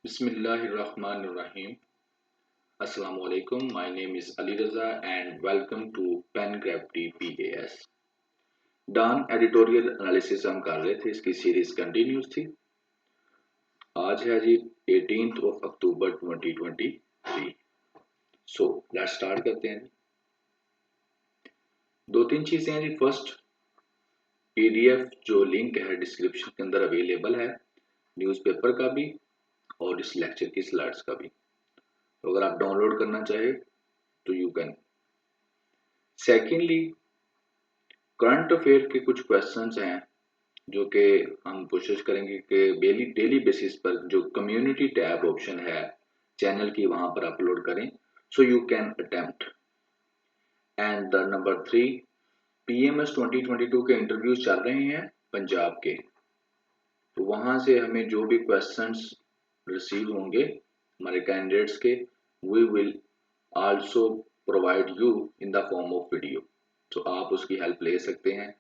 Bismillahirrahmanirrahim. Assalamu alaikum. My name is Ali Raza and welcome to Pen Gravity PAS. Dawn editorial analysis हम कर रहे थे, इसकी series continuous थी। आज है जी 18 अक्टूबर 2023। सो लेट्स स्टार्ट करते हैं। दो तीन चीजें हैं जी। फर्स्ट, पीडीएफ जो लिंक है डिस्क्रिप्शन के अंदर अवेलेबल है, न्यूज़पेपर का भी और इस लेक्चर की स्लाइड्स का भी। तो अगर आप डाउनलोड करना चाहे तो you can. Secondly, current affair के कुछ क्वेश्चंस हैं जो कि हम कोशिश करेंगे कि डेली बेसिस पर जो कम्युनिटी टैब ऑप्शन है चैनल की वहां पर अपलोड करें, so you can attempt. And the number 3, PMS 2022 के इंटरव्यूज चल रहे हैं पंजाब के, तो वहां से हमें जो भी क्वेश्चंस रिसीव होंगे हमारे कैंडिडेट्स के, we will also provide you in the form of video. तो आप उसकी हेल्प ले सकते हैं।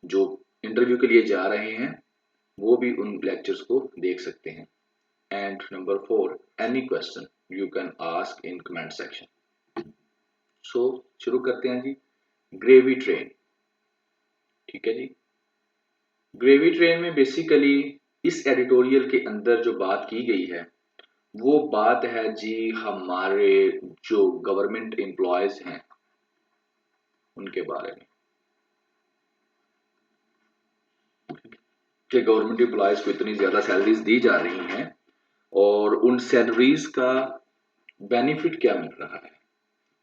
जो इंटरव्यू के लिए जा रहे हैं वो भी उन लेक्चर्स को देख सकते हैं। And number 4, any question you can ask in comment section. So शुरू करते हैं जी। ग्रेवी ट्रेन, ठीक है जी। ग्रेवी ट्रेन में बेसिकली इस एडिटोरियल के अंदर जो बात की गई है वो बात है जी हमारे जो गवर्नमेंट एम्प्लॉयज हैं उनके बारे में, कि गवर्नमेंट एम्प्लॉयज को इतनी ज्यादा सैलरीज दी जा रही हैं और उन सैलरीज का बेनिफिट क्या मिल रहा है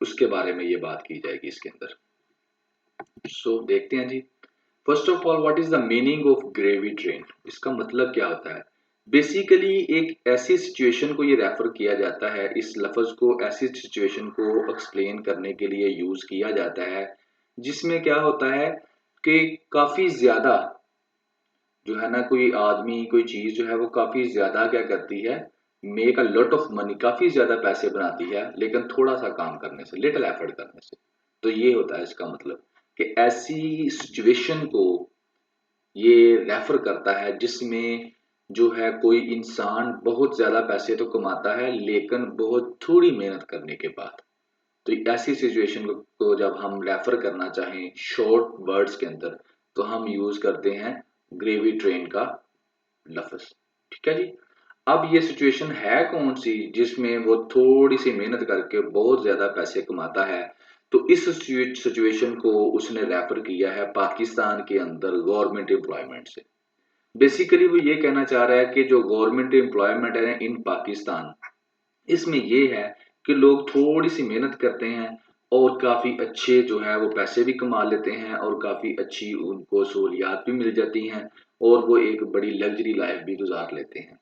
उसके बारे में ये बात की जाएगी इसके अंदर। सो देखते हैं जी। First of all, what is the meaning of gravy train? इसका मतलब क्या होता है? बेसिकली एक ऐसी सिचुएशन को ये रेफर किया जाता है, इस लफ्ज को ऐसी सिचुएशन को एक्सप्लेन करने के लिए यूज किया जाता है जिसमें क्या होता है कि काफी ज्यादा जो है ना, कोई आदमी कोई चीज जो है वो काफी ज्यादा क्या करती है, make a lot of money, काफी ज्यादा पैसे बनाती है लेकिन थोड़ा सा काम करने से, लिटिल एफर्ट करने से। तो ये होता है इसका मतलब कि ऐसी सिचुएशन को ये रेफर करता है जिसमें जो है कोई इंसान बहुत ज्यादा पैसे तो कमाता है लेकिन बहुत थोड़ी मेहनत करने के बाद। तो ऐसी सिचुएशन को जब हम रेफर करना चाहें शॉर्ट वर्ड्स के अंदर तो हम यूज करते हैं ग्रेवी ट्रेन का लफ्ज, ठीक है जी। अब ये सिचुएशन है कौन सी जिसमें वो थोड़ी सी मेहनत करके बहुत ज्यादा पैसे कमाता है? तो इस सिचुएशन को उसने रेफर किया है पाकिस्तान के अंदर गवर्नमेंट एम्प्लॉयमेंट से। बेसिकली वो ये कहना चाह रहा है कि जो गवर्नमेंट एम्प्लॉयमेंट है इन पाकिस्तान, इसमें ये है कि लोग थोड़ी सी मेहनत करते हैं और काफी अच्छे जो है वो पैसे भी कमा लेते हैं और काफी अच्छी उनको सहूलियात भी मिल जाती हैं और वो एक बड़ी लग्जरी लाइफ भी गुजार लेते हैं।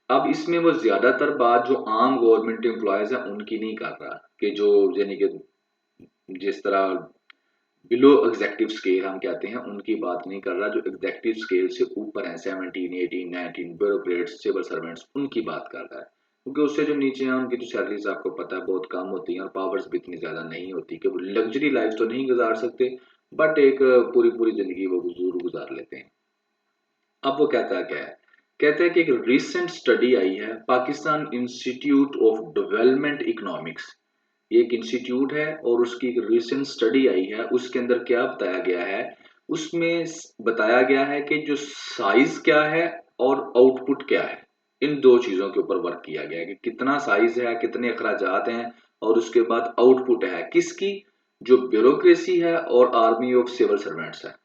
अब इसमें वो ज्यादातर बात जो आम गवर्नमेंट एम्प्लॉयज हैं उनकी नहीं कर रहा, कि जो यानी कि जिस तरह बिलो एग्जेक्टिव स्केल हम कहते हैं उनकी बात नहीं कर रहा, जो एग्जेक्टिव स्केल से ऊपर हैं 17, 18, 19 ब्यूरोक्रेट्स, सिविल सर्वेंट्स, उनकी बात कर रहा है। क्योंकि उससे जो नीचे हैं उनकी तो सैलरीज आपको पता है बहुत कम होती हैं और पावर्स भी इतनी ज्यादा नहीं होती कि वो लग्जरी लाइफ तो नहीं गुजार सकते, बट एक पूरी पूरी जिंदगी वो जरूर गुजार लेते हैं। अब वो कहता है क्या है? कहते हैं कि एक रिसेंट स्टडी आई है, Pakistan institute of development economics, ये एक इंस्टीट्यूट है और उसकी एक रिसेंट स्टडी आई है। उसके अंदर क्या बताया गया है? उसमें बताया गया है कि जो साइज क्या है और आउटपुट क्या है, इन दो चीजों के ऊपर वर्क किया गया है कि कितना साइज है, कितने अखराजात हैं और उसके बाद आउटपुट है किसकी, जो ब्यूरोक्रेसी है और आर्मी ऑफ सिविल सर्वेंट्स है।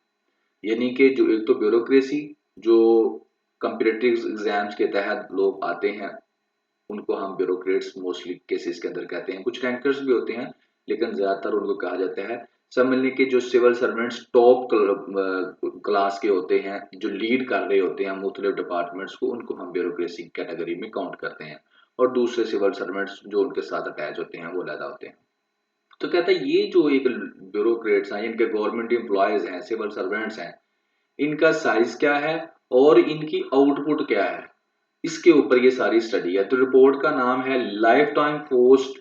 यानी कि जो एक तो ब्यूरोक्रेसी जो कंपटीटिव एग्जाम्स के तहत लोग आते हैं उनको हम ब्यूरोक्रेट्स मोस्टली केसेस के अंदर कहते हैं, कुछ रैंकर्स भी होते हैं लेकिन ज्यादातर उनको कहा जाता है। सब मिलने के जो सिविल सर्वेंट्स टॉप क्लास के होते हैं जो लीड कर रहे होते हैं मुख्तलिफ डिपार्टमेंट्स को, उनको हम ब्यूरोक्रेसी कैटेगरी में काउंट करते हैं और दूसरे सिविल सर्वेंट्स जो उनके साथ अटैच होते हैं वो अलग होते हैं। तो कहता है ये जो एक ब्यूरोक्रेट्स हैं, इनके गवर्नमेंट एम्प्लॉयज हैं, सिविल सर्वेंट्स हैं, इनका साइज क्या है और इनकी आउटपुट क्या है, इसके ऊपर ये सारी स्टडी है। तो रिपोर्ट का नाम है life time post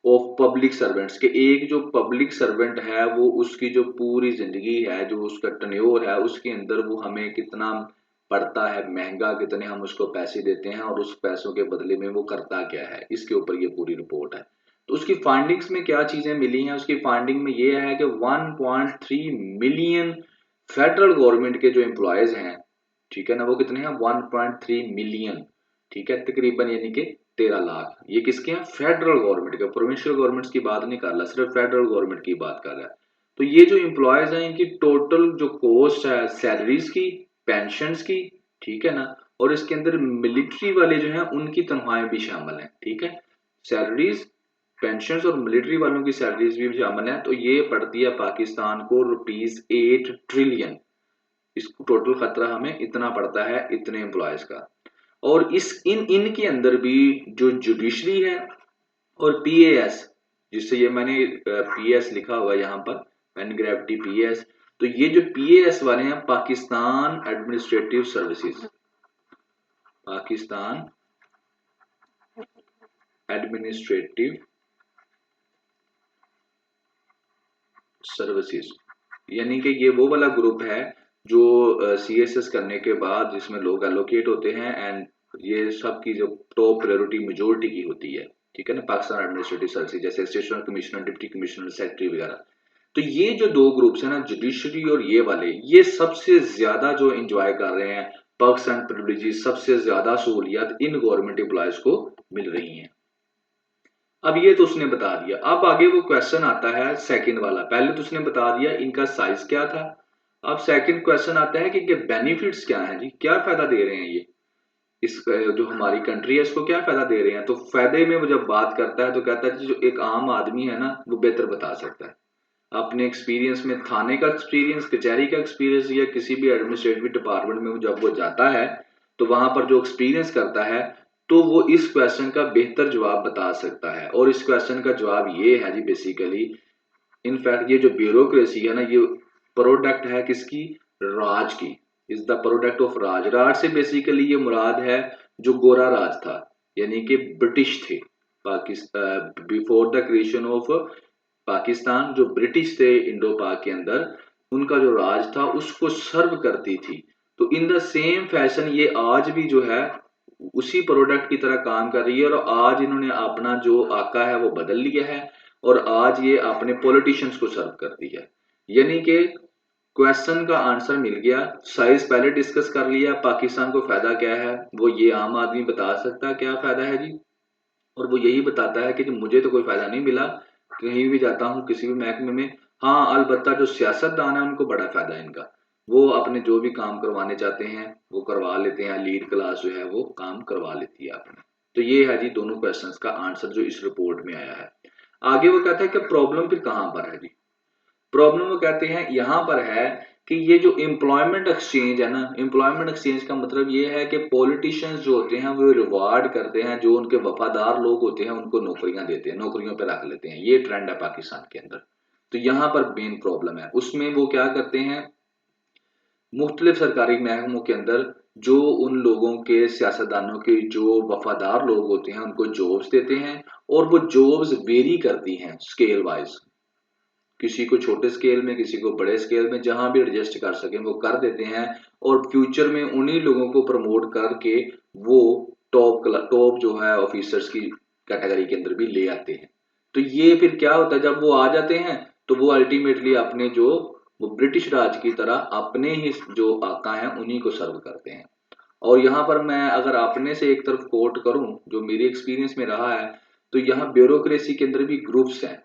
of public servants, के एक जो पब्लिक सर्वेंट है वो उसकी जो पूरी जिंदगी है, जो उसका टन्योर है उसके अंदर वो हमें कितना पढ़ता है, महंगा कितने हम उसको पैसे देते हैं और उस पैसों के बदले में वो करता क्या है, इसके ऊपर ये पूरी रिपोर्ट है। तो उसकी फाइंडिंग्स में क्या चीजें मिली हैं, उसकी फाइंडिंग में ये है कि 1.3 मिलियन फेडरल गवर्नमेंट के जो एम्प्लॉयज हैं, ठीक है ना, वो कितने हैं 1.3 मिलियन, ठीक है, तकरीबन यानी कि 13 लाख। ये किसके हैं, फेडरल गवर्नमेंट के, प्रोविंशियल गवर्नमेंट्स की बात नहीं कर रहा, सिर्फ फेडरल गवर्नमेंट की बात कर रहा है। तो ये जो एम्प्लॉयज हैं इनकी टोटल जो कॉस्ट है सैलरीज की, पेंशन्स की, ठीक है ना, और इसके अंदर मिलिट्री वाले जो हैं उनकी तनख्वाहें भी शामिल हैं, ठीक है, सैलरीज, पेंशन्स और मिलिट्री वालों की सैलरीज भी शामिल है। तो ये पड़ती है पाकिस्तान को ₹8 ट्रिलियन, इसको टोटल खतरा हमें इतना पड़ता है इतने एम्प्लॉयज का। और इस इनके अंदर भी जो जुडिशरी है और पीएएस, जिससे ये मैंने पीएस लिखा हुआ है यहाँ पर, पेन ग्रेविटी पीएस, तो ये जो पीएएस वाले हैं Pakistan administrative services, Pakistan administrative services, यानी कि ये वो वाला ग्रुप है जो सीएसएस करने के बाद जिसमें लोग एलोकेट होते हैं एंड ये सब की जो टॉप प्रायोरिटी मेजोरिटी की होती है, ठीक है ना, पाकिस्तान एडमिनिस्ट्रेटिव सर्विसेज, जैसे assistant commissioner, deputy commissioner, secretary वगैरह। तो ये जो दो ग्रुप्स है ना, जुडिशरी और ये वाले, ये सबसे ज्यादा जो एंजॉय कर रहे हैं पर्क्स एंड प्रिविलेजेस, सबसे ज्यादा सहूलियत इन गवर्नमेंट एम्प्लॉयज को मिल रही है। अब ये तो उसने बता दिया, अब आगे वो क्वेश्चन आता है सेकंड वाला। पहले तो उसने बता दिया इनका साइज क्या था, अब सेकंड क्वेश्चन आता है कि इनके बेनिफिट्स क्या हैं जी, क्या फायदा दे रहे हैं ये, इस जो हमारी कंट्री है इसको क्या फायदा दे रहे हैं। तो फायदे में वो जब बात करता है तो कहता है कि जो एक आम आदमी है ना वो बेहतर बता सकता है अपने एक्सपीरियंस में, थाने का एक्सपीरियंस, कचहरी का एक्सपीरियंस, या किसी भी एडमिनिस्ट्रेटिव डिपार्टमेंट में जब वो जाता है तो वहां पर जो एक्सपीरियंस करता है तो वो इस क्वेश्चन का बेहतर जवाब बता सकता है। और इस क्वेश्चन का जवाब ये है जी, बेसिकली इनफैक्ट ये जो ब्यूरोक्रेसी है ना, ये प्रोडक्ट है किसकी, राज की, इज द प्रोडक्ट ऑफ राज। राज से बेसिकली ये मुराद है जो गोरा राज था, यानी कि ब्रिटिश थे Pakistan, before the creation of Pakistan, जो ब्रिटिश थे इंडो पाक के अंदर, उनका जो राज था उसको सर्व करती थी। तो इन द सेम फैशन ये आज भी जो है उसी प्रोडक्ट की तरह काम कर रही है, और आज इन्होंने अपना जो आका है वो बदल लिया है और आज ये अपने पॉलिटिशियंस को सर्व करती है। यानी कि क्वेश्चन का आंसर मिल गया, साइज पहले डिस्कस कर लिया, पाकिस्तान को फायदा क्या है वो ये आम आदमी बता सकता है क्या फायदा है जी, और वो यही बताता है कि जी मुझे तो कोई फायदा नहीं मिला कहीं भी जाता हूँ किसी भी महकमे में। हाँ अलबत्ता जो सियासतदान है उनको बड़ा फायदा है इनका, वो अपने जो भी काम करवाने चाहते हैं वो करवा लेते हैं, लीड क्लास जो है वो काम करवा लेती है अपने। तो ये है जी दोनों क्वेश्चंस का आंसर जो इस रिपोर्ट में आया है। आगे वो कहता है कि प्रॉब्लम फिर कहां पर है जी, प्रॉब्लम वो कहते हैं यहाँ पर है कि ये जो एम्प्लॉयमेंट एक्सचेंज है ना, एम्प्लॉयमेंट एक्सचेंज का मतलब ये है कि पॉलिटिशियंस जो होते हैं वो रिवार्ड करते हैं, जो उनके वफादार लोग होते हैं उनको नौकरियां देते हैं, नौकरियों पे रख लेते हैं, ये ट्रेंड है पाकिस्तान के अंदर। तो यहाँ पर मेन प्रॉब्लम है, उसमें वो क्या करते हैं, मुख्तलिफ सरकारी महकमों के अंदर जो उन लोगों के सियासतदानों के जो वफादार लोग होते हैं उनको जॉब्स देते हैं, और वो जॉब्स वेरी करती हैं स्केल वाइज, किसी को छोटे स्केल में किसी को बड़े स्केल में, जहां भी एडजस्ट कर सकें वो कर देते हैं, और फ्यूचर में उन्हीं लोगों को प्रमोट करके वो टॉप जो है ऑफिसर्स की कैटेगरी के अंदर भी ले आते हैं। तो ये फिर क्या होता है जब वो आ जाते हैं तो वो अल्टीमेटली अपने जो वो ब्रिटिश राज की तरह अपने ही जो आका हैं उन्हीं को सर्व करते हैं। और यहाँ पर मैं अगर अपने से एक तरफ कोट करूं जो मेरी एक्सपीरियंस में रहा है, तो यहाँ ब्यूरोक्रेसी के अंदर भी ग्रुप्स हैं,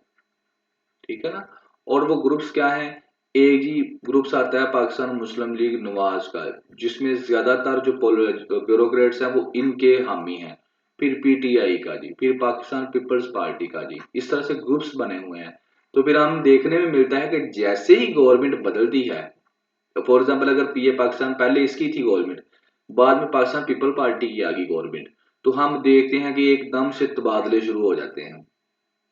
ठीक है ना, और वो ग्रुप्स क्या हैं, एक जी ग्रुप्स आता है पाकिस्तान मुस्लिम लीग नवाज का, जिसमें ज्यादातर जो ब्यूरोक्रेट्स हैं वो इनके हामी हैं, फिर पीटीआई का जी, फिर पाकिस्तान पीपल्स पार्टी का जी, इस तरह से ग्रुप्स बने हुए हैं। तो फिर हम देखने में मिलता है कि जैसे ही गवर्नमेंट बदलती है, तो फॉर एग्जाम्पल अगर पीए पाकिस्तान पहले इसकी थी गवर्नमेंट, बाद में पाकिस्तान पीपल पार्टी की आ गई गवर्नमेंट, तो हम देखते हैं कि एकदम से तबादले शुरू हो जाते हैं,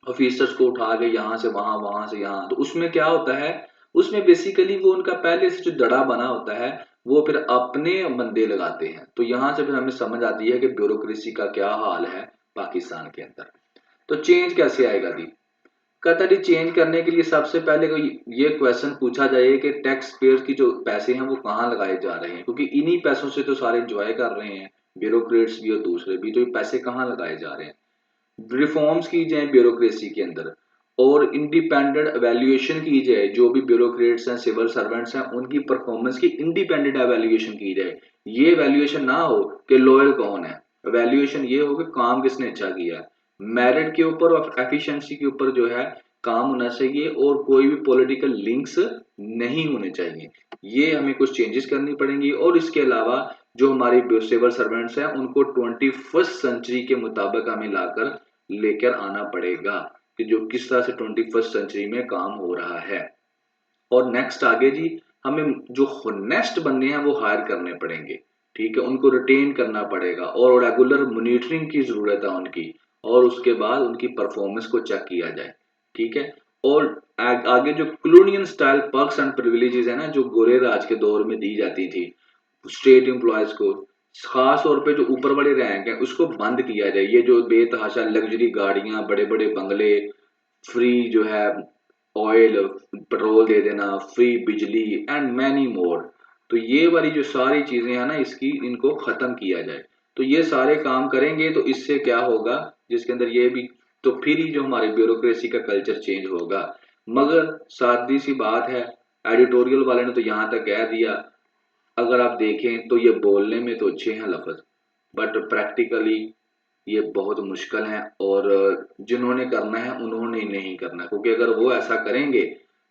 ऑफिसर्स को उठा के यहाँ से वहां, वहां से यहाँ। तो उसमें क्या होता है, उसमें बेसिकली वो उनका पहले से जो दड़ा बना होता है वो फिर अपने बंदे लगाते हैं। तो यहाँ से फिर हमें समझ आती है कि ब्यूरोक्रेसी का क्या हाल है पाकिस्तान के अंदर। तो चेंज कैसे आएगा दी, कहता जी चेंज करने के लिए सबसे पहले ये क्वेश्चन पूछा जाए कि टैक्स पेयर की जो पैसे हैं वो कहाँ लगाए जा रहे हैं, क्योंकि इन्हीं पैसों से तो सारे एंजॉय कर रहे हैं, ब्यूरोक्रेट्स भी और दूसरे भी, तो ये पैसे कहाँ लगाए जा रहे हैं। रिफॉर्म्स की जाए ब्यूरोक्रेसी के अंदर, और इंडिपेंडेंट एवेल्युएशन की जाए, जो भी ब्यूरोक्रेट्स हैं, सिविल सर्वेंट्स हैं, उनकी परफॉर्मेंस की इंडिपेंडेंट एवेल्युएशन की जाए। ये एवेल्युएशन ना हो कि लॉयल कौन है, एवेल्युएशन ये हो कि काम किसने अच्छा किया है, मेरिट के ऊपर और एफिशिएंसी के ऊपर जो है काम होना चाहिए, और कोई भी पॉलिटिकल लिंक्स नहीं होने चाहिए। ये हमें कुछ चेंजेस करनी पड़ेंगी। और इसके अलावा जो हमारे सिविल सर्वेंट्स हैं उनको 21st सेंचुरी के मुताबिक हमें लाकर लेकर आना पड़ेगा कि जो किस तरह से 21st सेंचुरी में काम हो रहा है। और नेक्स्ट आगे जी, हमें जो होनेस्ट बंदे हैं वो हायर करने पड़ेंगे, ठीक है, उनको रिटेन करना पड़ेगा, और रेगुलर मॉनिटरिंग की जरूरत है उनकी, और उसके बाद उनकी परफॉर्मेंस को चेक किया जाए, ठीक है। और आगे जो colonial style perks and privileges है ना, जो गोरे राज के दौर में दी जाती थी स्टेट एम्प्लॉयज को, खास तौर पे जो ऊपर बड़े रैंक हैं उसको बंद किया जाए। ये जो बेतहाशा लग्जरी गाड़ियां, बड़े बड़े बंगले, फ्री जो है ऑयल पेट्रोल दे देना, फ्री बिजली एंड मैनी मोर, तो ये वाली जो सारी चीजें हैं ना इसकी, इनको खत्म किया जाए। तो ये सारे काम करेंगे तो इससे क्या होगा, जिसके अंदर ये भी, तो फिर ही जो हमारे ब्यूरोक्रेसी का कल्चर चेंज होगा। मगर सादी सी बात है, एडिटोरियल वाले ने तो यहाँ तक कह दिया, अगर आप देखें तो ये बोलने में तो अच्छे हैं लफ्ज, बट प्रैक्टिकली ये बहुत मुश्किल है, और जिन्होंने करना है उन्होंने नहीं करना, क्योंकि अगर वो ऐसा करेंगे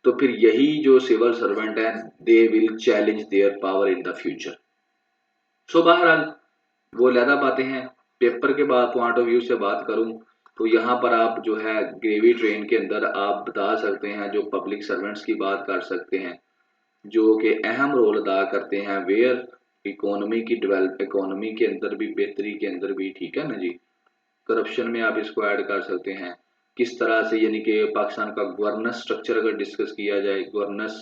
तो फिर यही जो सिविल सर्वेंट हैं they will challenge their power in the future. So बहरहाल वो लहदा बातें हैं। पेपर के बाद पॉइंट ऑफ व्यू से बात करूं तो यहाँ पर आप जो है ग्रेवी ट्रेन के अंदर आप बता सकते हैं, जो पब्लिक सर्वेंट्स की बात कर सकते हैं जो कि अहम रोल अदा करते हैं, वेयर इकोनॉमी की डेवलप, इकोनॉमी के अंदर भी, बेहतरी के अंदर भी, ठीक है ना जी। करप्शन में आप इसको ऐड कर सकते हैं, किस तरह से, यानी कि पाकिस्तान का गवर्नेंस स्ट्रक्चर अगर डिस्कस किया जाए, गवर्नेंस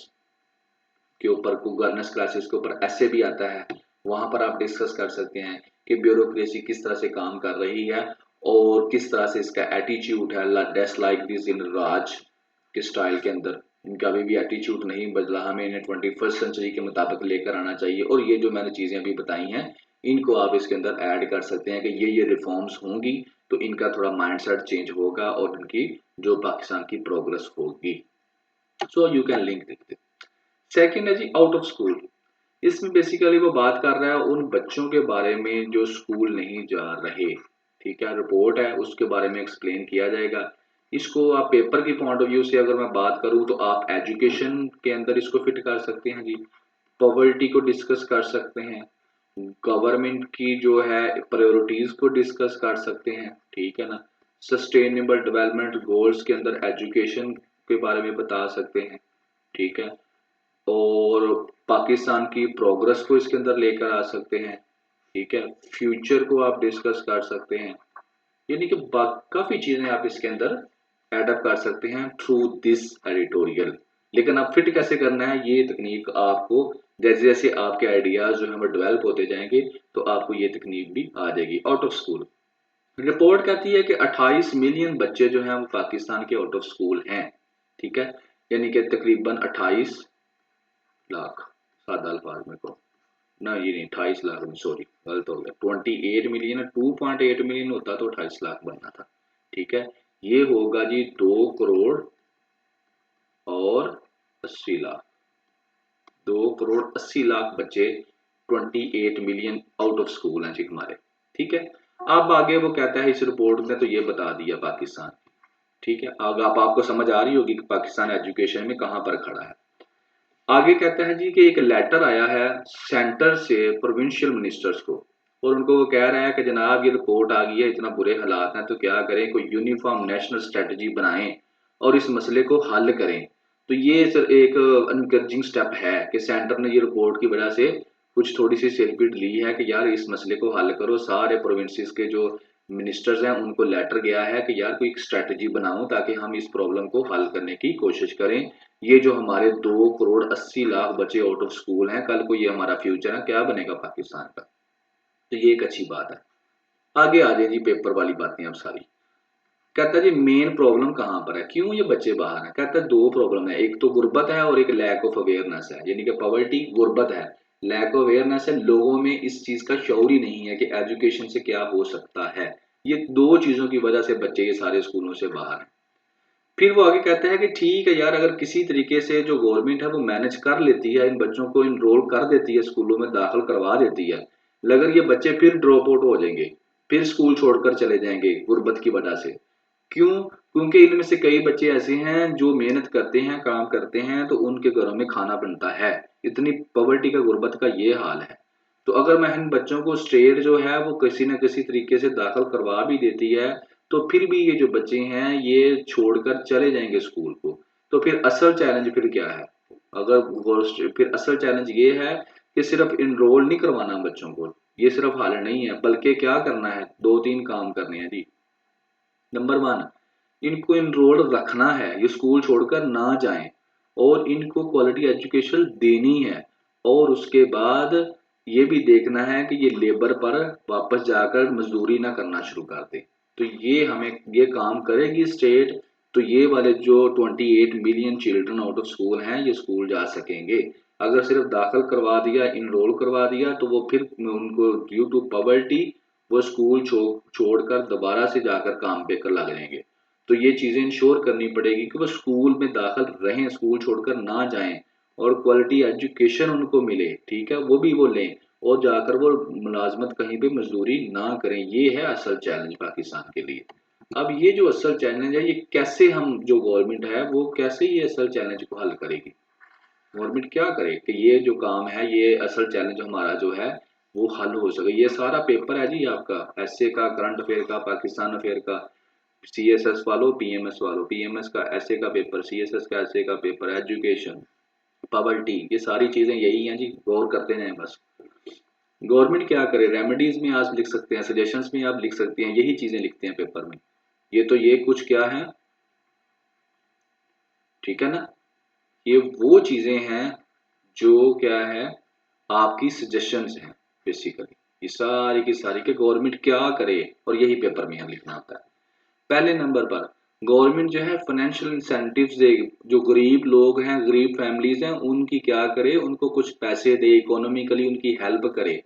के ऊपर, गवर्नेंस क्लासेस के ऊपर ऐसे भी आता है, वहां पर आप डिस्कस कर सकते हैं कि ब्यूरोक्रेसी किस तरह से काम कर रही है, और किस तरह से इसका एटीट्यूड है, डेस्ट लाइक दिस इन राज के स्टाइल के अंदर इनका भी एटीट्यूड नहीं बदला, हमें इन्हें 21st सेंचुरी के मुताबिक लेकर आना चाहिए। और ये जो मैंने चीजें अभी बताई हैं इनको आप इसके अंदर ऐड कर सकते हैं कि ये रिफॉर्म्स होंगी तो इनका थोड़ा माइंडसेट चेंज होगा और इनकी जो पाकिस्तान की प्रोग्रेस होगी। So you can link this. Second है जी आउट ऑफ स्कूल। इसमें बेसिकली वो बात कर रहा है उन बच्चों के बारे में जो स्कूल नहीं जा रहे, ठीक है, रिपोर्ट है उसके बारे में एक्सप्लेन किया जाएगा। इसको आप पेपर की पॉइंट ऑफ व्यू से अगर मैं बात करूं तो आप एजुकेशन के अंदर इसको फिट कर सकते हैं जी, पॉवर्टी को डिस्कस कर सकते हैं, गवर्नमेंट की जो है प्रायोरिटीज को डिस्कस कर सकते हैं, ठीक है ना, सस्टेनेबल डेवलपमेंट गोल्स के अंदर एजुकेशन के बारे में बता सकते हैं, ठीक है, और पाकिस्तान की प्रोग्रेस को इसके अंदर लेकर आ सकते हैं, ठीक है, फ्यूचर को आप डिस्कस कर सकते हैं, यानी कि काफी चीजें आप इसके अंदर एडअप कर सकते हैं थ्रू दिस एडिटोरियल। लेकिन आप फिट कैसे करना है ये तकनीक आपको, जैसे जैसे आपके आइडियाज जो है वो डेवलप होते जाएंगे तो आपको ये तकनीक भी आ जाएगी। आउट ऑफ स्कूल रिपोर्ट कहती है कि 28 मिलियन बच्चे जो हैं वो पाकिस्तान के आउट ऑफ स्कूल हैं, ठीक है, यानी कि तकरीबन 28 लाख, सादा अल्फाज में को ना, ये नहीं 28 लाख, सॉरी गलत हो गया, 28 मिलियन, 2.8 मिलियन होता तो 28 लाख बनना था, ठीक है। ये होगा जी 2 करोड़ और 80 लाख, 2 करोड़ 80 लाख बच्चे, 28 मिलियन आउट ऑफ स्कूल हैं जी हमारे, ठीक है। अब आगे वो कहता है इस रिपोर्ट में तो ये बता दिया पाकिस्तान, ठीक है, आगे आपको समझ आ रही होगी कि पाकिस्तान एजुकेशन में कहां पर खड़ा है। आगे कहता है जी कि एक लेटर आया है सेंटर से प्रोविंशियल मिनिस्टर्स को, और उनको वो कह रहा है कि जनाब ये रिपोर्ट आ गई है, इतना बुरे हालात हैं तो क्या करें, कोई यूनिफॉर्म नेशनल स्ट्रेटजी बनाएं और इस मसले को हल करें। तो ये सर एक एनकरेजिंग स्टेप है कि सेंटर ने ये रिपोर्ट की वजह से कुछ थोड़ी सी सिरपीट ली है कि यार इस मसले को हल करो। सारे प्रोविंसेस के जो मिनिस्टर्स हैं उनको लेटर गया है कि यार कोई एक स्ट्रेटजी बनाओ ताकि हम इस प्रॉब्लम को हल करने की कोशिश करें। ये जो हमारे 2 करोड़ 80 लाख बच्चे आउट ऑफ स्कूल हैं, कल को ये हमारा फ्यूचर है, क्या बनेगा पाकिस्तान का, तो ये एक अच्छी बात है। आगे आ जाए जी पेपर वाली बातें अब सारी। कहता है जी मेन प्रॉब्लम कहाँ पर है, क्यों ये बच्चे बाहर हैं? कहता है दो प्रॉब्लम है, एक तो गुर्बत है और एक लैक ऑफ अवेयरनेस है, यानी कि पॉवर्टी गुर्बत है, लैक ऑफ अवेयरनेस है, लोगों में इस चीज का शऊर ही नहीं है कि एजुकेशन से क्या हो सकता है। ये दो चीजों की वजह से बच्चे ये सारे स्कूलों से बाहर हैं। फिर वो आगे कहते हैं कि ठीक है यार, अगर किसी तरीके से जो गवर्नमेंट है वो मैनेज कर लेती है, इन बच्चों को इनरोल कर देती है, स्कूलों में दाखिल करवा देती है, मगर ये बच्चे फिर ड्रॉप आउट हो जाएंगे, फिर स्कूल छोड़कर चले जाएंगे गुर्बत की वजह से। क्यों? क्योंकि इनमें से कई बच्चे ऐसे हैं जो मेहनत करते हैं, काम करते हैं, तो उनके घरों में खाना बनता है। इतनी पॉवर्टी का, गुर्बत का ये हाल है। तो अगर मैं इन बच्चों को स्टेट जो है वो किसी न किसी तरीके से दाखिल करवा भी देती है, तो फिर भी ये जो बच्चे हैं ये छोड़कर चले जाएंगे स्कूल को। तो फिर असल चैलेंज फिर क्या है? फिर असल चैलेंज ये है कि सिर्फ इनरोल नहीं करवाना बच्चों को, ये सिर्फ हल नहीं है, बल्कि क्या करना है, दो तीन काम करने हैं जी। नंबर वन, इनको इनरोल रखना है, ये स्कूल छोड़कर ना जाएं, और इनको क्वालिटी एजुकेशन देनी है। और उसके बाद ये भी देखना है कि ये लेबर पर वापस जाकर मजदूरी ना करना शुरू कर दे। तो ये हमें ये काम करेगी स्टेट, तो ये वाले जो 28 million children out of school हैं ये स्कूल जा सकेंगे। अगर सिर्फ दाखिल करवा दिया, इनरोल करवा दिया, तो वो फिर उनको ड्यू टू पॉवर्टी वो स्कूल छोड़कर दोबारा से जाकर काम पे कर लग जाएंगे। तो ये चीजें इंश्योर करनी पड़ेगी कि वो स्कूल में दाखिल रहें, स्कूल छोड़कर ना जाएं, और क्वालिटी एजुकेशन उनको मिले, ठीक है, वो भी वो लें, और जाकर वो मुलाजमत कहीं पे मजदूरी ना करें। ये है असल चैलेंज पाकिस्तान के लिए। अब ये जो असल चैलेंज है, ये कैसे हम जो गवर्नमेंट है वो कैसे ये असल चैलेंज को हल करेगी? गवर्नमेंट क्या करे कि ये जो काम है, ये असल चैलेंज हमारा जो है वो हल हो सके। ये सारा पेपर है जी आपका, एसए का, करंट अफेयर का, पाकिस्तान अफेयर का, सीएसएस वालों, पीएमएस वालों, पीएमएस का एसए का पेपर, सीएसएस का एसए का पेपर, एजुकेशन, पॉवर्टी, ये सारी चीजें यही हैं जी, गौर करते हैं बस। गवर्नमेंट क्या करे, रेमेडीज में आप लिख सकते हैं, सजेशंस में आप लिख सकते हैं, यही चीजें लिखते हैं पेपर में। ये तो ये कुछ क्या है, ठीक है ना, ये वो चीजें हैं जो क्या है, आपकी सजेशंस हैं बेसिकली। ये सारी की सारी के गवर्नमेंट क्या करे, और यही पेपर में यहाँ लिखना होता है। पहले नंबर पर गवर्नमेंट जो है फाइनेंशियल इंसेंटिव्स दे, जो गरीब लोग हैं, गरीब फैमिलीज हैं, उनकी क्या करे, उनको कुछ पैसे दे, इकोनॉमिकली उनकी हेल्प करे,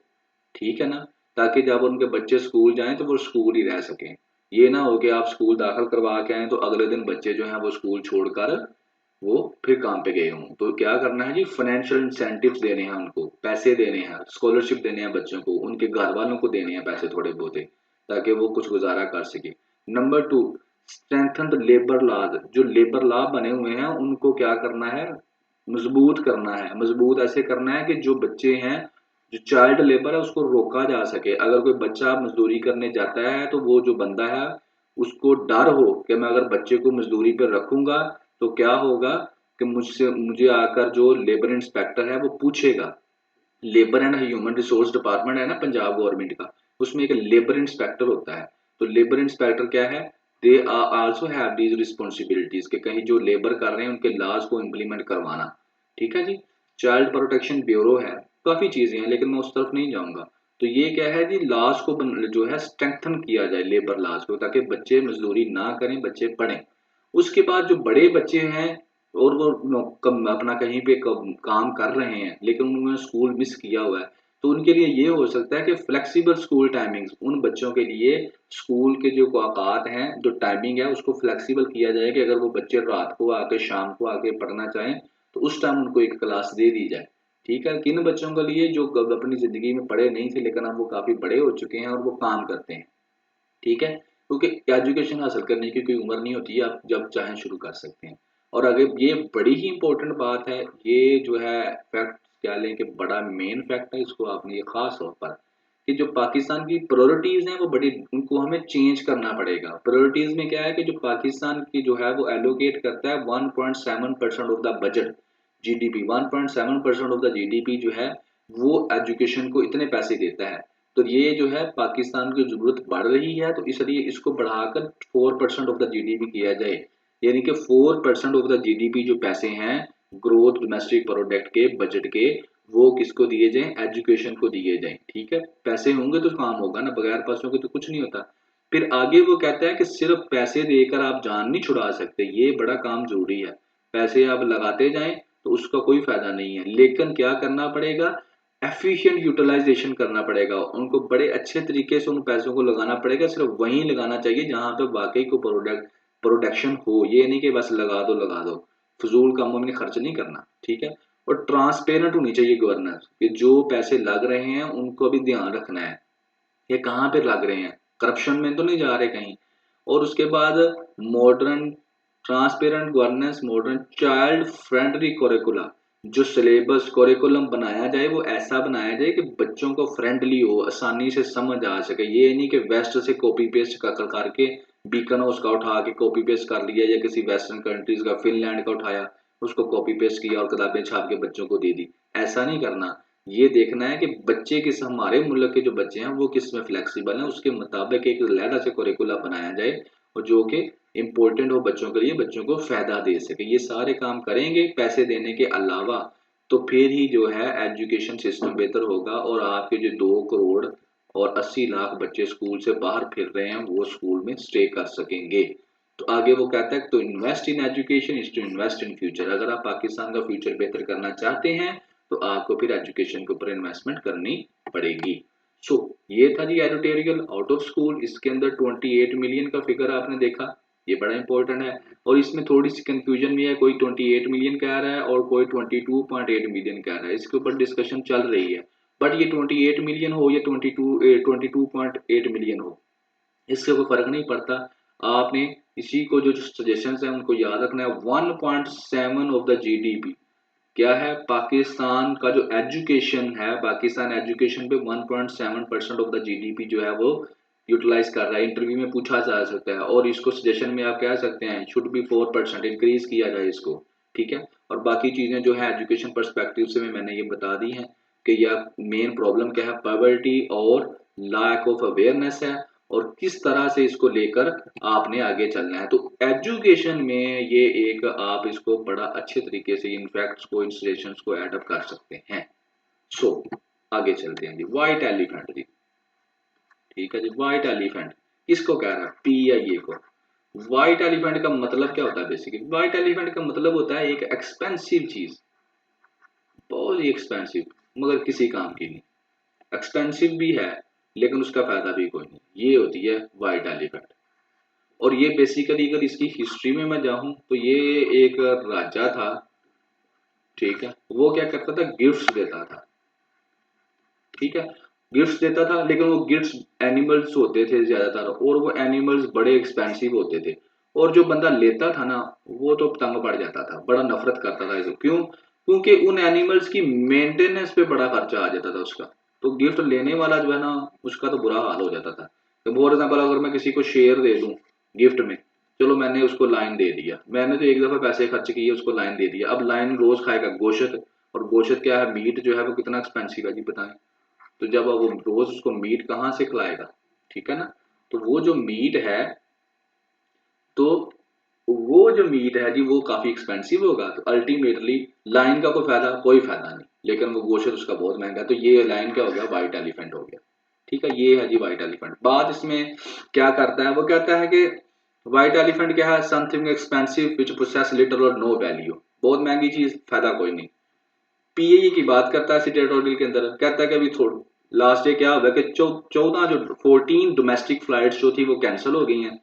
ठीक है ना, ताकि जब उनके बच्चे स्कूल जाएं तो वो स्कूल ही रह सकें। ये ना हो कि आप स्कूल दाखिल करवा के आए तो अगले दिन बच्चे जो हैं वो स्कूल छोड़कर वो फिर काम पे गए हों। तो क्या करना है जी, फाइनेंशियल इंसेंटिव्स देने हैं, उनको पैसे देने हैं, स्कॉलरशिप देने हैं बच्चों को, उनके घर वालों को देने हैं पैसे थोड़े बहुत, ताकि वो कुछ गुजारा कर सके। Number two, strengthen the labour laws, जो लेबर लॉ बने हुए हैं उनको क्या करना है, मजबूत करना है। मजबूत ऐसे करना है कि जो बच्चे हैं, जो चाइल्ड लेबर है उसको रोका जा सके। अगर कोई बच्चा मजदूरी करने जाता है तो वो जो बंदा है उसको डर हो कि मैं अगर बच्चे को मजदूरी पर रखूंगा तो क्या होगा, कि मुझे आकर जो लेबर इंस्पेक्टर है वो पूछेगा। Labour and human resource department है ना पंजाब गवर्नमेंट का, उसमें एक लेबर इंस्पेक्टर होता है। तो लेबर इंस्पेक्टर क्या है, they also have these responsibilities, के कहीं जो लेबर कर रहे हैं उनके लॉज को इम्प्लीमेंट करवाना, ठीक है जी। चाइल्ड प्रोटेक्शन ब्यूरो है, काफी चीजें हैं लेकिन मैं उस तरफ नहीं जाऊंगा। तो ये क्या है जी, लॉज को जो है स्ट्रेंथन किया जाए, लेबर लॉज को, ताकि बच्चे मजदूरी ना करें, बच्चे पढ़ें। उसके बाद जो बड़े बच्चे हैं और वो अपना कहीं पे काम कर रहे हैं लेकिन उन्होंने स्कूल मिस किया हुआ है, तो उनके लिए ये हो सकता है कि फ्लेक्सिबल स्कूल टाइमिंग्स, उन बच्चों के लिए स्कूल के जो औकात हैं, जो टाइमिंग है उसको फ्लेक्सिबल किया जाए, कि अगर वो बच्चे रात को आके, शाम को आके पढ़ना चाहें तो उस टाइम उनको एक क्लास दे दी जाए। ठीक है, किन बच्चों के लिए जो अपनी जिंदगी में पढ़े नहीं थे लेकिन अब वो काफी बड़े हो चुके हैं और वो काम करते हैं, ठीक है, क्योंकि एजुकेशन हासिल करने की कोई उम्र नहीं होती है, आप जब चाहें शुरू कर सकते हैं। और अगर ये बड़ी ही इंपॉर्टेंट बात है, ये जो है फैक्ट क्या लें कि बड़ा मेन फैक्ट है, इसको आपने ये खास तौर पर, कि जो पाकिस्तान की प्रायोरिटीज हैं वो बड़ी, उनको हमें चेंज करना पड़ेगा। प्रायोरिटीज में क्या है कि जो पाकिस्तान की जो है वो एलोकेट करता है 1.7% of the budget, GDP 1.7% of the GDP जो है वो एजुकेशन को इतने पैसे देता है। तो ये जो है पाकिस्तान की जरूरत बढ़ रही है, तो इसलिए इसको बढ़ाकर 4% ऑफ द जीडीपी किया जाए, यानी कि 4% ऑफ द जीडीपी जो पैसे हैं ग्रोथ डोमेस्टिक प्रोडक्ट के, बजट के, वो किसको दिए जाएं, एजुकेशन को दिए जाएं। ठीक है, पैसे होंगे तो काम होगा ना, बगैर पैसों के तो कुछ नहीं होता। फिर आगे वो कहता है कि सिर्फ पैसे देकर आप जान नहीं छुड़ा सकते, ये बड़ा काम जरूरी है। पैसे आप लगाते जाएं तो उसका कोई फायदा नहीं है, लेकिन क्या करना पड़ेगा, एफिशिएंट यूटिलाइजेशन करना पड़ेगा, उनको बड़े अच्छे तरीके से उन पैसों को लगाना पड़ेगा। सिर्फ वहीं लगाना चाहिए जहां पे वाकई को प्रोडक्शन हो, ये नहीं कि बस लगा दो, फजूल कामों में खर्च नहीं करना, ठीक है। और ट्रांसपेरेंट होनी चाहिए गवर्नेंस, कि जो पैसे लग रहे हैं उनको भी ध्यान रखना है, ये कहाँ पे लग रहे हैं, करप्शन में तो नहीं जा रहे कहीं। और उसके बाद modern transparent governance, modern child friendly curricula, जो सिलेबस कोरिकुलम बनाया जाए वो ऐसा बनाया जाए कि बच्चों को फ्रेंडली हो, आसानी से समझ आ सके। ये नहीं कि वेस्ट से कॉपी पेस्ट करके बीकन उसका उठा के कॉपी पेस्ट कर लिया, या किसी वेस्टर्न कंट्रीज का फिनलैंड का उठाया उसको कॉपी पेस्ट किया और किताबें छाप के बच्चों को दे दी। ऐसा नहीं करना, ये देखना है कि बच्चे किस, हमारे मुल्क के जो बच्चे हैं वो किस में फ्लेक्सिबल हैं, उसके मुताबिक एक लहदा से करिकुला बनाया जाए और जो कि इम्पोर्टेंट हो बच्चों के लिए, बच्चों को फायदा दे सके। ये सारे काम करेंगे पैसे देने के अलावा, तो फिर ही जो है एजुकेशन सिस्टम बेहतर होगा, और आपके जो 2 करोड़ और 80 लाख बच्चे स्कूल से बाहर फिर रहे हैं वो स्कूल में स्टे कर सकेंगे। तो आगे वो कहता है तो invest in education is to invest in future. अगर आप पाकिस्तान का फ्यूचर बेहतर करना चाहते हैं तो आपको फिर एजुकेशन के ऊपर इन्वेस्टमेंट करनी पड़ेगी। सो ये था जी एडिटोरियल आउट ऑफ स्कूल। इसके अंदर 28 मिलियन का फिगर आपने देखा, ये बड़ा इंपॉर्टेंट है। और इसमें थोड़ी सी कंफ्यूजन भी है, कोई 28 मिलियन कह रहा है और कोई 22.8 मिलियन कह रहा है, इसके ऊपर डिस्कशन चल रही है। बट ये 28 मिलियन हो या 22.8 मिलियन हो, इससे कोई फर्क नहीं पड़ता। आपने इसी को जो सजेशन है उनको याद रखना है। 1.7 ऑफ द जीडीपी क्या है, पाकिस्तान का जो एजुकेशन है, पाकिस्तान एजुकेशन पे 1.7% ऑफ द जीडीपी जो है वो यूटिलाइज कर रहा है। इंटरव्यू में पूछा जा सकता है, और इसको सजेशन में आप कह सकते हैं शुड बी 4%, इंक्रीज किया जाए इसको, ठीक है। और बाकी चीजें जो है एजुकेशन परस्पेक्टिव से मैंने ये बता दी हैं कि यह मेन प्रॉब्लम क्या है, पॉवर्टी और लैक ऑफ अवेयरनेस है, और किस तरह से इसको लेकर आपने आगे चलना है। तो एजुकेशन में ये एक आप इसको बड़ा अच्छे तरीके से इन फैक्ट्स को, इन सजेशंस को एडअप कर सकते हैं। सो आगे चलते हैं जी, व्हाइट एलिफेंट जी, ठीक है जी। व्हाइट एलिफेंट किसको कह रहा है, PIA को। व्हाइट एलिफेंट का मतलब क्या होता है, बेसिकली व्हाइट एलिफेंट का मतलब होता है एक एक्सपेंसिव चीज, बहुत ही एक्सपेंसिव, मगर किसी काम की नहीं, एक्सपेंसिव भी है लेकिन उसका फायदा भी कोई नहीं, ये होती है व्हाइट एलिफेंट। और ये बेसिकली अगर इसकी हिस्ट्री में मैं जाऊं तो ये एक राजा था, ठीक है। वो क्या करता था, गिफ्ट्स देता था, ठीक है। गिफ्ट्स देता था, लेकिन वो गिफ्ट्स एनिमल्स होते थे ज्यादातर, और वो एनिमल्स बड़े एक्सपेंसिव होते थे। और जो बंदा लेता था ना वो तो तंग पड़ जाता था, बड़ा नफरत करता था इसको, क्यों, क्योंकि उन एनिमल्स की मेंटेनेंस पे बड़ा खर्चा आ जाता था उसका। तो गिफ्ट लेने वाला जो है ना उसका तो बुरा हाल हो जाता था। तो फॉर एग्जाम्पल अगर मैं किसी को शेयर दे दूं गिफ्ट में, चलो मैंने उसको लाइन दे दिया, मैंने तो एक दफा पैसे खर्च किए उसको लाइन दे दिया, अब लाइन रोज खाएगा गोश्त, और गोश्त क्या है, मीट जो है वो कितना एक्सपेंसिव है जी बताएं। तो जब वो रोज उसको मीट कहाँ से खिलाएगा, ठीक है ना। तो वो जो मीट है, तो वो जो मीट है जी वो काफी एक्सपेंसिव होगा, तो अल्टीमेटली लाइन का कोई फायदा, कोई फायदा नहीं, लेकिन वो गोश्त उसका बहुत महंगा है। तो ये लाइन क्या हो गया, व्हाइट एलिफेंट हो गया, ठीक है। ये है जी व्हाइट एलिफेंट। बात इसमें क्या करता है, वो कहता है कि व्हाइट एलिफेंट क्या है, समथिंग एक्सपेंसिव विच पोसेस लिटिल और नो वैल्यू, बहुत महंगी चीज, फायदा कोई नहीं। PAE की बात करता है इसी टेरिटोरियल के अंदर, कहता है कि अभी थोड़ा लास्ट डे क्या हुआ कि 14 जो 14 डोमेस्टिक फ्लाइट्स जो थी वो कैंसिल हो गई हैं,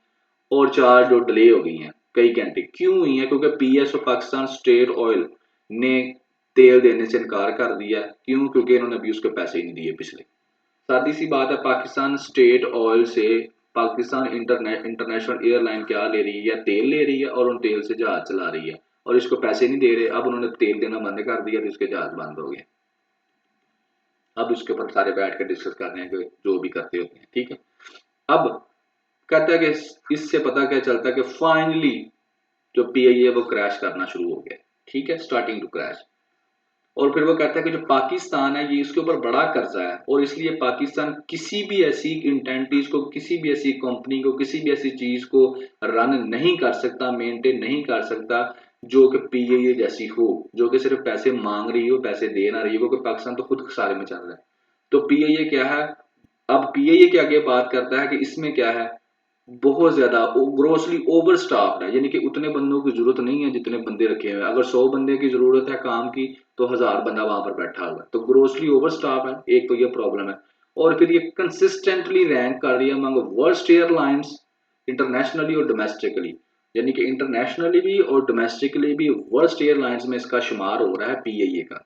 और 4 जो डिले हो गई हैं कई घंटे। क्यों हुई हैं, क्योंकि PSO पाकिस्तान स्टेट ऑयल ने तेल देने से इनकार कर दिया। क्यों, क्योंकि इन्होंने अभी उसके पैसे ही नहीं दिए पिछले। सादी सी बात है, पाकिस्तान स्टेट ऑयल से पाकिस्तान इंटरनेशनल एयरलाइन क्या ले रही है, या तेल ले रही है और उन तेल से जहाज चला रही है, और इसको पैसे नहीं दे रहे। अब उन्होंने तेल देना बंद कर दिया तो इसके जहाज बंद हो गए। अब इसके ऊपर सारे बैठ कर डिस्कस कर रहे हैं कि जो भी करते होते हैं, ठीक है। अब कहता है कि इससे पता क्या चलता है कि फाइनली जो PIA है वो क्रैश करना शुरू हो गया, ठीक है, स्टार्टिंग टू क्रैश। और फिर वो कहता है कि जो पाकिस्तान है ये इसके ऊपर बड़ा कर्जा है, और इसलिए पाकिस्तान किसी भी ऐसी इंटेंटिटीज को, किसी भी ऐसी कंपनी को, किसी भी ऐसी चीज को रन नहीं कर सकता, मेंटेन नहीं कर सकता जो कि PIA जैसी हो, जो कि सिर्फ पैसे मांग रही हो, पैसे दे ना रही हो, क्योंकि पाकिस्तान तो खुद खसारे में चल रहा है। तो PIA क्या है, अब PIA के आगे बात करता है कि इसमें क्या है, बहुत ज़्यादा ग्रोसली ओवर स्टाफ्ड है, यानी कि उतने बंदों की ज़रूरत नहीं है जितने बंदे रखे हुए हैं। अगर 100 बंदे की ज़रूरत है काम की, तो 1000 बंदा वहाँ पर बैठा हुआ है, तो ग्रोसली ओवर स्टाफ है, एक तो ये प्रॉब्लम है। और फिर ये कंसिस्टेंटली रैंक कर रही है अमंग वर्स्ट एयरलाइंस इंटरनेशनली और डोमेस्टिकली, यानी कि इंटरनेशनली भी और डोमेस्टिकली भी वर्स्ट एयरलाइंस में इसका शुमार हो रहा है पीआईए का।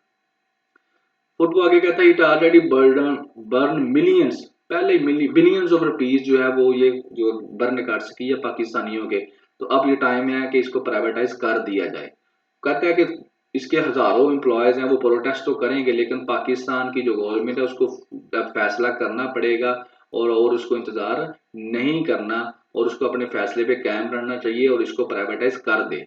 फुट वो आगे कहता है इट ऑलरेडी बर्न मिलियंस, पहले बिलियंस ऑफ रुपीज जो है वो ये जो बर्न कर सकी है पाकिस्तानियों के। तो अब ये टाइम है कि इसको प्राइवेटाइज कर दिया जाए। कहता है कि इसके हजारों एम्प्लॉयज हैं वो प्रोटेस्ट तो करेंगे, लेकिन पाकिस्तान की जो गवर्नमेंट है उसको फैसला करना पड़ेगा और उसको इंतजार नहीं करना, और उसको अपने फैसले पे कायम रहना चाहिए और इसको प्राइवेटाइज कर दे,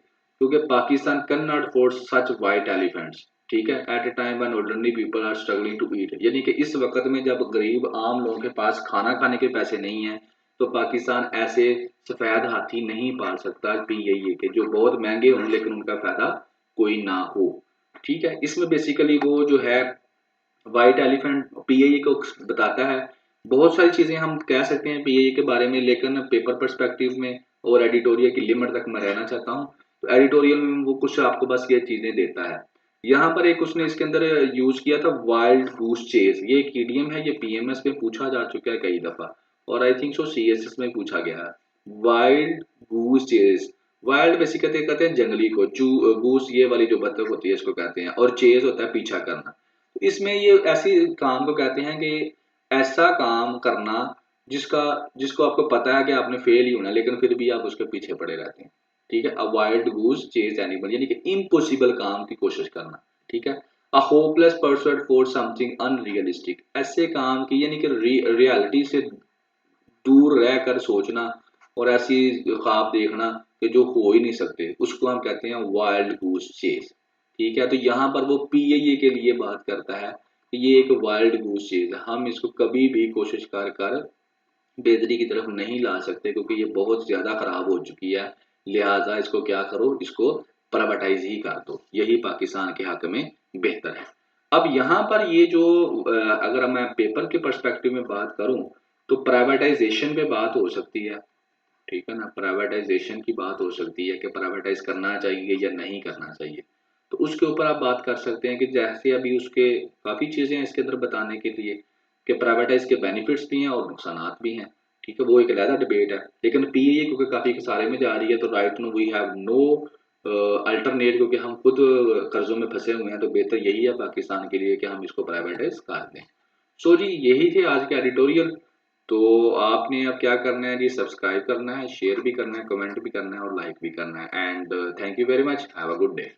क्योंकि Pakistan can not afford such white elephants. ठीक है, at a time when ordinary people are struggling to eat, यानी कि इस वक्त में जब गरीब आम लोगों के पास खाना खाने के पैसे नहीं है, तो पाकिस्तान ऐसे सफेद हाथी नहीं पाल सकता पीएए के जो बहुत महंगे हों लेकिन उनका फायदा कोई ना हो। ठीक है, इसमें बेसिकली वो जो है व्हाइट एलिफेंट पीएए को बताता है। बहुत सारी चीजें हम कह सकते हैं पीएए के बारे में, लेकिन पेपर पर्सपेक्टिव में और एडिटोरियल की लिमिट तक मैं रहना चाहता हूँ। तो एडिटोरियल में वो कुछ आपको बस ये चीजें देता है। यहाँ पर एक उसने इसके अंदर यूज किया था वाइल्ड गूस चेज, ये एक ईडीएम है, ये पीएमएस में पूछा जा चुका है कई दफा, और आई थिंक सो सीएसएस में पूछा गया है। Wild goose chase, wild basically कहते हैं जंगली को, गूस ये वाली जो बतख होती है इसको कहते हैं, और चेज होता है पीछा करना। तो इसमें ये ऐसी काम को कहते हैं कि ऐसा काम करना जिसका जिसको आपको पता है कि आपने फेल ही होना, लेकिन फिर भी आप उसके पीछे पड़े रहते हैं। ठीक है, a wild goose chase animal, यानी कि इम्पॉसिबल काम की कोशिश करना। ठीक है, a hopeless pursuit for something unrealistic, ऐसे काम की यानी कि रियलिटी से दूर रहकर सोचना और ऐसी ख्वाब देखना कि जो हो ही नहीं सकते, उसको हम कहते हैं वाइल्ड गूस चेज। ठीक है, तो यहाँ पर वो पीएए के लिए बात करता है कि ये एक वाइल्ड गूस चेज है, हम इसको कभी भी कोशिश कर कर बेदरी की तरफ नहीं ला सकते, क्योंकि ये बहुत ज्यादा खराब हो चुकी है। लिहाजा इसको क्या करो, इसको प्राइवेटाइज ही कर दो, यही पाकिस्तान के हक में बेहतर है। अब यहाँ पर ये जो अगर मैं पेपर के पर्सपेक्टिव में बात करूं, तो प्राइवेटाइजेशन पे बात हो सकती है। ठीक है ना, प्राइवेटाइजेशन की बात हो सकती है कि प्राइवेटाइज करना चाहिए या नहीं करना चाहिए। तो उसके ऊपर आप बात कर सकते हैं कि जैसे अभी उसके काफ़ी चीज़ें हैं इसके अंदर बताने के लिए कि प्राइवेटाइज के बेनिफिट्स भी हैं और नुकसानात भी हैं। ठीक है, वो एक अलग डिबेट है, लेकिन पीएए क्योंकि काफ़ी सारे में जा रही है, तो right no we have no alternate, क्योंकि हम खुद कर्जों में फंसे हुए हैं, तो बेहतर यही है पाकिस्तान के लिए कि हम इसको प्राइवेटाइज कर दें। सो जी, यही थे आज के एडिटोरियल। तो आपने अब क्या करना है जी, सब्सक्राइब करना है, शेयर भी करना है, कमेंट भी करना है और लाइक भी करना है। And thank you very much, have a good day.